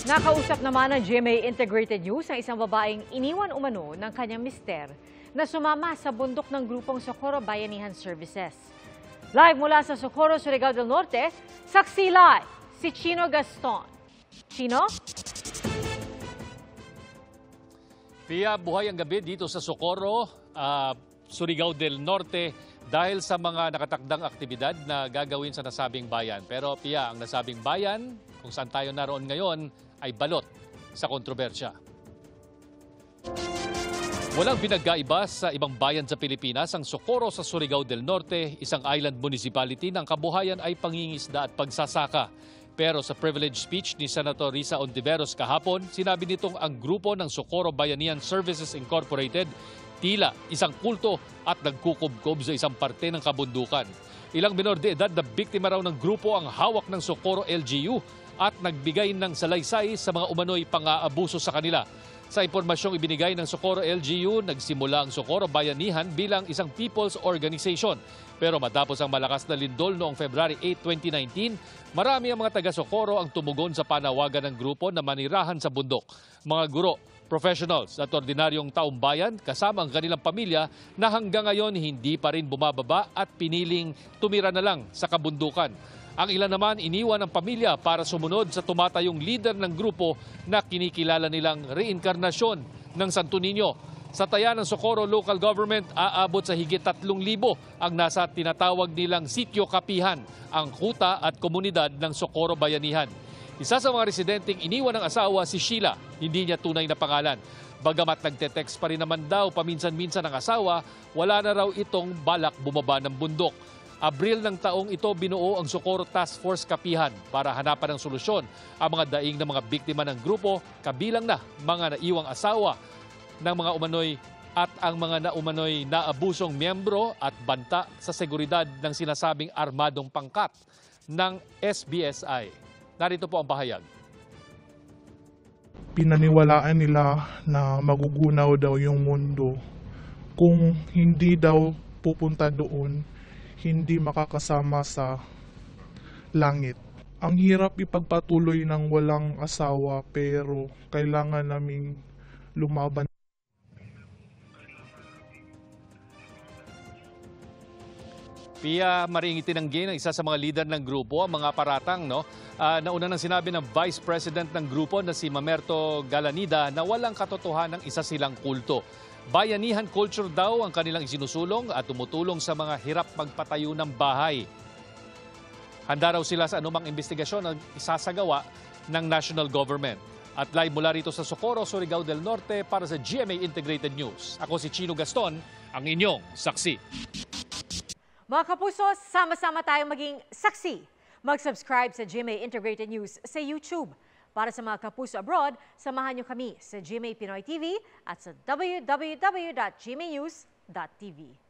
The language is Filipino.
Nakausap naman ng GMA Integrated News ang isang babaeng iniwan umano ng kanyang mister na sumama sa bundok ng grupong Socorro Bayanihan Services. Live mula sa Socorro, Surigao del Norte, saksi live si Chino Gaston. Chino? Pia, buhay ang gabi dito sa Socorro, Surigao del Norte dahil sa mga nakatakdang aktibidad na gagawin sa nasabing bayan. Pero Pia, ang nasabing bayan, kung saan tayo naroon ngayon, ay balot sa kontrobersya. Walang pinagkaiba sa ibang bayan sa Pilipinas, ang Socorro sa Surigao del Norte, isang island municipality ng kabuhayan ay pangingisda at pagsasaka. Pero sa privilege speech ni Senator Risa Ontiveros kahapon, sinabi nitong ang grupo ng Socorro Bayanihan Services Incorporated tila isang kulto at nagkukubkob sa isang parte ng kabundukan. Ilang minor de edad na biktima raw ng grupo ang hawak ng Socorro LGU at nagbigay ng salaysay sa mga umano'y pang-aabuso sa kanila. Sa impormasyong ibinigay ng Socorro LGU, nagsimula ang Socorro Bayanihan bilang isang people's organization. Pero matapos ang malakas na lindol noong February 8, 2019, marami ang mga taga-Socorro ang tumugon sa panawagan ng grupo na manirahan sa bundok. Mga guro, professionals at ordinaryong taong bayan kasama ang kanilang pamilya na hanggang ngayon hindi pa rin bumababa at piniling tumira na lang sa kabundukan. Ang ilan naman iniwan ang pamilya para sumunod sa tumatayong leader ng grupo na kinikilala nilang reinkarnasyon ng Santo Niño. Sa taya ng Socorro Local Government, aabot sa higit 3,000 ang nasa tinatawag nilang sityo kapihan, ang kuta at komunidad ng Socorro Bayanihan. Isa sa mga residenteng iniwan ng asawa si Sheila, hindi niya tunay na pangalan. Bagamat nagte-text pa rin naman daw paminsan-minsan ng asawa, wala na raw itong balak bumaba ng bundok. Abril ng taong ito binuo ang Socorro Task Force Kapihan para hanapan ng solusyon ang mga daing ng mga biktima ng grupo, kabilang na mga naiwang asawa ng mga umano'y at ang mga naumano'y naabusong miyembro at banta sa seguridad ng sinasabing armadong pangkat ng SBSI. Narito po ang pahayag. Pinaniwalaan nila na magugunaw daw yung mundo. Kung hindi daw pupunta doon, hindi makakasama sa langit. Ang hirap ipagpatuloy ng walang asawa pero kailangan naming lumaban. Pia, maring itinanggi ng isa sa mga leader ng grupo, ang mga paratang, nauna nang sinabi ng Vice President ng grupo na si Mamerto Galanida na walang katotohanan ng isa silang kulto. Bayanihan culture daw ang kanilang isinusulong at tumutulong sa mga hirap magpatayo ng bahay. Handa raw sila sa anumang investigasyon na isasagawa ng national government. At live mula rito sa Socorro, Surigao del Norte para sa GMA Integrated News. Ako si Chino Gaston, ang inyong saksi. Mga kapuso, sama-sama tayong maging saksi. Mag-subscribe sa GMA Integrated News sa YouTube. Para sa mga kapuso abroad, samahan niyo kami sa GMA Pinoy TV at sa www.gmanews.tv.